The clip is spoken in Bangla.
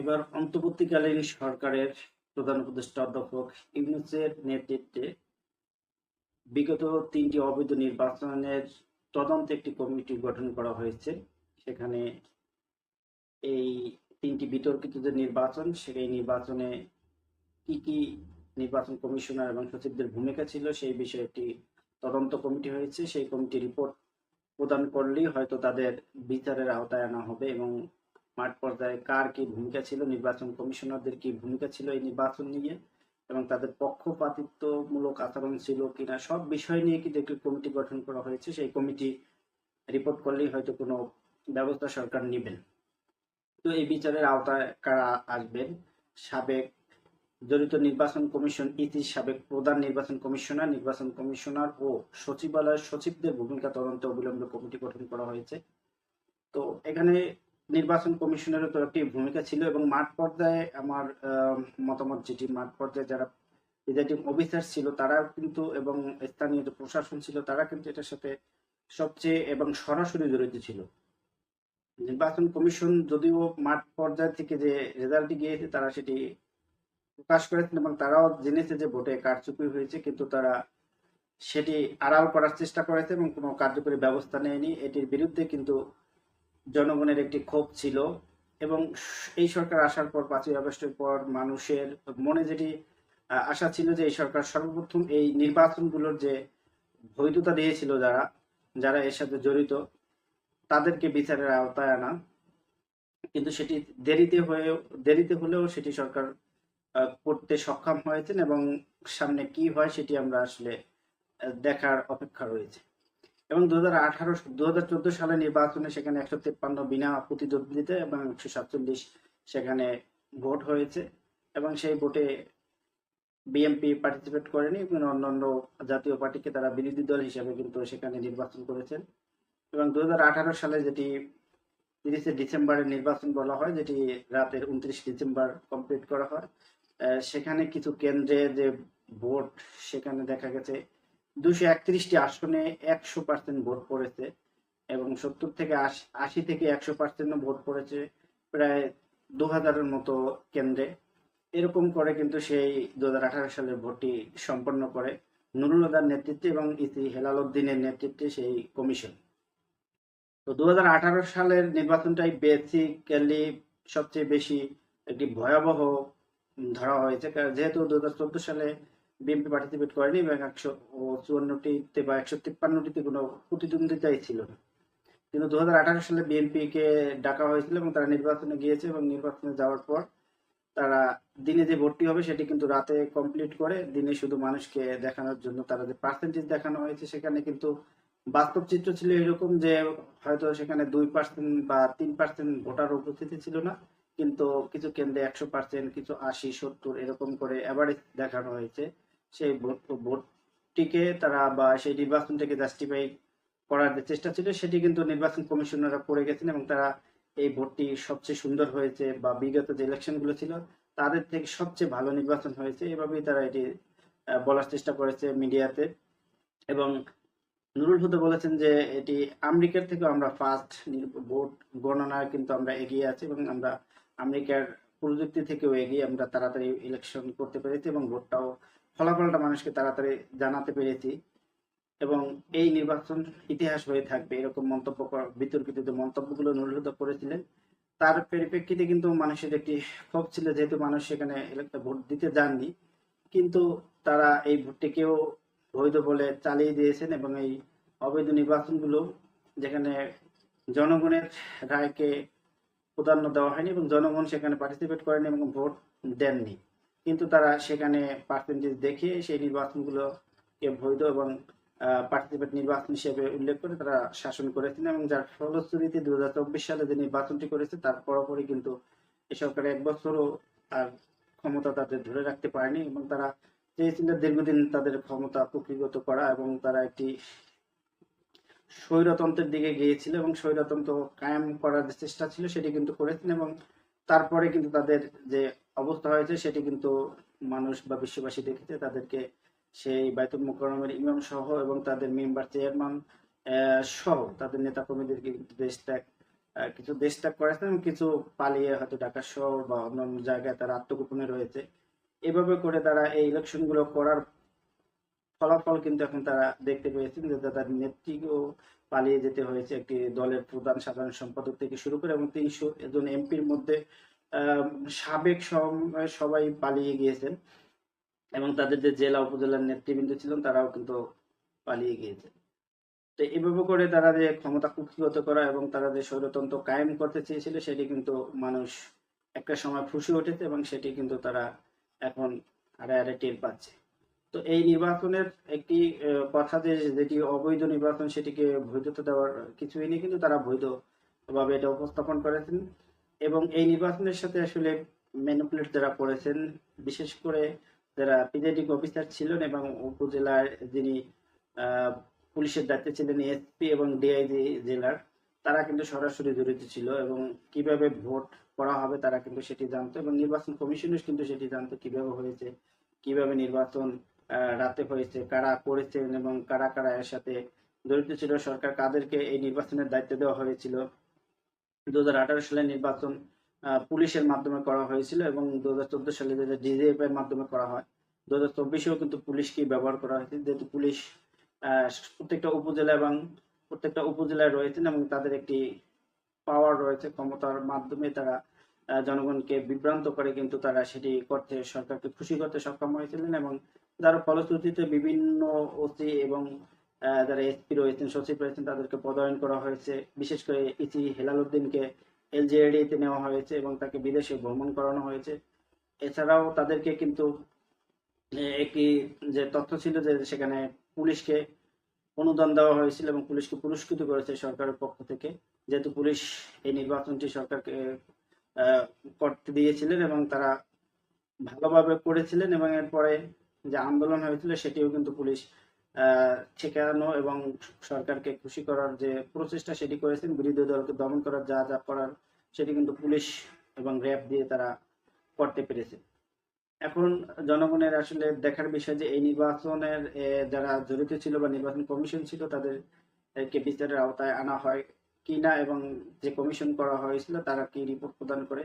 এবার অন্তর্বর্তীকালীন সরকারের প্রধান উপদেষ্টা অধ্যাপক ইউনূসের নেতৃত্বে বিগত ৩টি অবৈধ নির্বাচনের তদন্তে একটি কমিটি গঠন করা হয়েছে। সেখানে এই ৩টি বিতর্কিত যে নির্বাচন, সেই নির্বাচনে কি কি নির্বাচন কমিশনার এবং সচিবদের ভূমিকা ছিল সেই বিষয়ে একটি তদন্ত কমিটি হয়েছে। সেই কমিটি রিপোর্ট প্রদান করলেই হয়তো তাদের বিচারের আওতায় আনা হবে এবং মাঠ পর্যায়ে কার কি ভূমিকা ছিল, নির্বাচন কমিশনারদের কি ভূমিকা ছিল এই নির্বাচন নিয়ে এবং তাদের পক্ষপাতিত্বমূলক আচরণ ছিল কিনা, সব বিষয় নিয়ে কিন্তু একটি কমিটি গঠন করা হয়েছে। সেই কমিটি রিপোর্ট করলেই হয়তো কোনো ব্যবস্থা সরকার নেবেন। তো এই বিচারের আওতায় কারা আসবেন? সাবেক জড়িত নির্বাচন কমিশন ইসির সাবেক প্রধান নির্বাচন কমিশনার ও সচিবালয়ের সচিবদের ভূমিকা তদন্তে অবিলম্বে কমিটি গঠন করা হয়েছে। তো এখানে নির্বাচন কমিশনেরও তো একটি ভূমিকা ছিল এবং মাঠ পর্যায়ে আমার মতামত যেটি, মাঠ পর্যায়ে যারা প্রিজাইডিং অফিসার ছিল তারা কিন্তু এবং স্থানীয় যে প্রশাসন ছিল তারা কিন্তু এটার সাথে সবচেয়ে এবং সরাসরি জড়িত ছিল। নির্বাচন কমিশন যদিও মাঠ পর্যায় থেকে যে রেজাল্টটি গিয়েছে তারা সেটি প্রকাশ করেছেন এবং তারাও জেনেছে যে ভোটে কারচুপি হয়েছে, কিন্তু তারা সেটি আড়াল করার চেষ্টা করেছে এবং কোনো কার্যকরী ব্যবস্থা নেয়নি। এটির বিরুদ্ধে কিন্তু জনগণের একটি ক্ষোভ ছিল এবং এই সরকার আসার পর 5ই আগস্টের পর মানুষের মনে যেটি আশা ছিল যে এই সরকার সর্বপ্রথম এই নির্বাচনগুলোর যে বৈধতা দিয়েছিল যারা যারা এর সাথে জড়িত তাদেরকে বিচারের আওতায় আনা, কিন্তু সেটি দেরিতে হলেও সেটি সরকার করতে সক্ষম হয়েছেন এবং সামনে কি হয় সেটি আমরা আসলে দেখার অপেক্ষা রয়েছে। এবং 2014 সালে নির্বাচনে সেখানে 153 বিনা প্রতিদ্বন্দ্বিতা এবং 147 সেখানে ভোট হয়েছে এবং সেই ভোটে বিএনপি পার্টিসিপেট করেনি এবং অন্যান্য জাতীয় পার্টিকে তারা বিরোধী দল হিসেবে কিন্তু সেখানে নির্বাচন করেছেন। এবং 2018 সালে যেটি 30 ডিসেম্বরের নির্বাচন বলা হয়, যেটি রাতের 29 ডিসেম্বর কমপ্লিট করা হয়, সেখানে কিছু কেন্দ্রে যে ভোট সেখানে দেখা গেছে 231টি আসনে 100% ভোট পড়েছে এবং 70 থেকে 80 থেকে 100% ভোট পড়েছে প্রায় 2000-এর মতো কেন্দ্রে। এরকম করে কিন্তু সেই 2018 সালের ভোটটি সম্পন্ন করে নুরুল হুদার নেতৃত্বে এবং ইসি হেলাল উদ্দিনের নেতৃত্বে সেই কমিশন। তো 2018 সালের নির্বাচনটাই বেসিক্যালি সবচেয়ে বেশি একটি ভয়াবহ ধরা হয়েছে, কারণ যেহেতু 2014 সালে বিএনপি পার্টিসিপেট করেনি এবং 154টিতে বা 153টিতে কোনো প্রতিদ্বন্দ্বিতাই ছিল না, কিন্তু 2018 সালে বিএনপি কে ডাকা হয়েছিল এবং তারা নির্বাচনে গিয়েছে এবং নির্বাচনে যাওয়ার পর তারা দিনে যে ভোটটি হবে সেটি কিন্তু রাতে কমপ্লিট করে দিনে শুধু মানুষকে দেখানোর জন্য তারা যে পার্সেন্টেজ দেখানো হয়েছে সেখানে কিন্তু বাস্তব চিত্র ছিল এরকম যে হয়তো সেখানে 2% বা 3% ভোটার উপস্থিতি ছিল না, কিন্তু কিছু কেন্দ্রে 100%, কিছু 80-70 এরকম করে এভারেজ দেখানো হয়েছে। সেই ভোটটিকে তারা বা সেই নির্বাচনটাকে জাস্টিফাই করার যে চেষ্টা ছিল সেটি কিন্তু নির্বাচন কমিশনাররা করে গেছেন এবং তারা এই ভোটটি সবচেয়ে সুন্দর হয়েছে বা বিগত যে ইলেকশন গুলো ছিল তাদের থেকে সবচেয়ে ভালো নির্বাচন হয়েছে, এভাবেই তারা এটি বলার চেষ্টা করেছে মিডিয়াতে। এবং নুরুল হুদা বলেছেন যে এটি আমেরিকার থেকেও আমরা ফাস্ট ভোট গণনায় কিন্তু আমরা এগিয়ে আছি এবং আমরা আমেরিকার প্রযুক্তি থেকেও এগিয়ে আমরা তাড়াতাড়ি ইলেকশন করতে পেরেছি এবং ভোটটাও ফলাফলটা মানুষকে তাড়াতাড়ি জানাতে পেরেছি এবং এই নির্বাচন ইতিহাস হয়ে থাকবে, এরকম বিতর্কিত যে মন্তব্যগুলো নুরুল হুদা করেছিলেন তার পরিপ্রেক্ষিতে কিন্তু মানুষের একটি ক্ষোভ ছিল, যেহেতু মানুষ সেখানে ভোট দিতে যাননি কিন্তু তারা এই ভোটটিকেও বৈধ বলে চালিয়ে দিয়েছেন এবং এই অবৈধ নির্বাচনগুলো যেখানে জনগণের রায়কে প্রাধান্য দেওয়া হয়নি এবং জনগণ সেখানে পার্টিসিপেট করেনি এবং ভোট দেননি, কিন্তু তারা সেখানে পার্সেন্টেজ দেখিয়ে সেই নির্বাচনগুলোকে বৈধ এবং পার্টিসিপেট নির্বাচন হিসেবে উল্লেখ করে তারা শাসন করেছেন এবং যার ফলশ্রুতিতে 2024 সালে যে নির্বাচনটি করেছে তার পরপরই কিন্তু এ সরকার 1 বছরও তার ক্ষমতা তাদের ধরে রাখতে পারেনি এবং তারা চেয়েছিল দীর্ঘদিন তাদের ক্ষমতা কুক্ষিগত করা এবং তারা একটি স্বৈরতন্ত্রের দিকে গিয়েছিল এবং স্বৈরতন্ত্র কায়েম করার যে চেষ্টা ছিল সেটি কিন্তু করেছেন এবং তারপরে কিন্তু তাদের যে অবস্থা হয়েছে সেটি কিন্তু মানুষ বা বিশ্ববাসী দেখেছে। তাদেরকে সেই বায়তুল মুকাররমের ইমাম সহ এবং তাদের মেম্বার চেয়ারম্যান সহ তাদের নেতা কর্মীদেরকে কিন্তু দেশ ত্যাগ কিছু দেশ ত্যাগ করেছেন এবং কিছু পালিয়ে হয়তো ঢাকা শহর বা অন্যান্য জায়গায় তারা আত্মগোপনে রয়েছে। এভাবে করে তারা এই ইলেকশন গুলো করার ফলাফল কিন্তু এখন তারা দেখতে পেয়েছেন যে তাদের নেত্রীও পালিয়ে যেতে হয়েছে, একটি দলের প্রধান সাধারণ সম্পাদক থেকে শুরু করে এবং ৩০০ জন এমপির মধ্যে আহ, সাবেক সবাই পালিয়ে গিয়েছেন এবং তাদের যে জেলা উপজেলার নেতৃবৃন্দ ছিলেন তারাও কিন্তু পালিয়ে গিয়েছে। তো এভাবে করে তারা যে ক্ষমতা কুক্ষিগত করা এবং তারা যে স্বৈরতন্ত্র কায়েম করতে চেয়েছিল সেটি কিন্তু মানুষ একটা সময় ফুঁসে উঠেছে এবং সেটি কিন্তু তারা এখন হারে হারে টের পাচ্ছে। তো এই নির্বাচনের একটি কথা যে যেটি অবৈধ নির্বাচন সেটিকে বৈধতা দেওয়ার কিছুই নেই, কিন্তু তারা বৈধ ভাবে এটা উপস্থাপন করেছেন এবং এই নির্বাচনের সাথে আসলে ম্যানিপুলেট যারা করেছেন, বিশেষ করে যারা প্রিজাইডিং অফিসার ছিলেন এবং উপজেলার যিনি আহ, পুলিশের দায়িত্বে ছিলেন এসপি এবং ডিআইজি জেলার, তারা কিন্তু সরাসরি জড়িত ছিল এবং কিভাবে ভোট করা হবে তারা কিন্তু সেটি জানতো এবং নির্বাচন কমিশনও কিন্তু সেটি জানতো কিভাবে হয়েছে, কিভাবে নির্বাচন রাতে হয়েছে, কারা করেছেন এবং কারা কারা এর সাথে জড়িত ছিল, সরকার কাদেরকে এই নির্বাচনের দায়িত্ব দেওয়া হয়েছিল। 2018 সালে নির্বাচন পুলিশের মাধ্যমে করা হয়েছিল এবং 2014 সালে যেটা ডিজিএফ এর মাধ্যমে করা হয়, 2024-এও কিন্তু পুলিশকেই ব্যবহার করা হয়েছে, যেহেতু পুলিশ আহ, প্রত্যেকটা উপজেলায় রয়েছেন এবং তাদের একটি পাওয়ার রয়েছে, ক্ষমতার মাধ্যমে তারা জনগণকে বিভ্রান্ত করে কিন্তু তারা সেটি করতে, সরকারকে খুশি করতে সক্ষম হয়েছিলেন এবং যার ফলশ্রুতিতে বিভিন্ন ওসি এবং যারা এসপি রয়েছেন, সচিব রয়েছেন, তাদেরকে পদায়ন করা হয়েছে। বিশেষ করে ইসি হেলাল উদ্দিনকে এলজেএডিতে নেওয়া হয়েছে এবং তাকে বিদেশে ভ্রমণ করানো হয়েছে। এছাড়াও তাদেরকে কিন্তু একটি যে তথ্য ছিল যে সেখানে পুলিশকে অনুদান দেওয়া হয়েছিল এবং পুলিশকে পুরস্কৃত করেছে সরকারের পক্ষ থেকে, যেহেতু পুলিশ এই নির্বাচনটি সরকারকে আহ, করতে দিয়েছিলেন এবং তারা ভালোভাবে করেছিলেন এবং এরপরে যে আন্দোলন হয়েছিল সেটিও কিন্তু পুলিশ ঠেকানো এবং সরকারকে খুশি করার যে প্রচেষ্টা সেটি করেছেন, বিরোধী দলকে দমন করার যা যা করার সেটি কিন্তু পুলিশ এবং র্যাব দিয়ে তারা করতে পেরেছে। এখন জনগণের আসলে দেখার বিষয় যে এই নির্বাচনের যারা জড়িত ছিল বা নির্বাচন কমিশন ছিল তাদেরকে বিচারের আওতায় আনা হয় কিনা এবং যে কমিশন করা হয়েছিল তারা কি রিপোর্ট প্রদান করে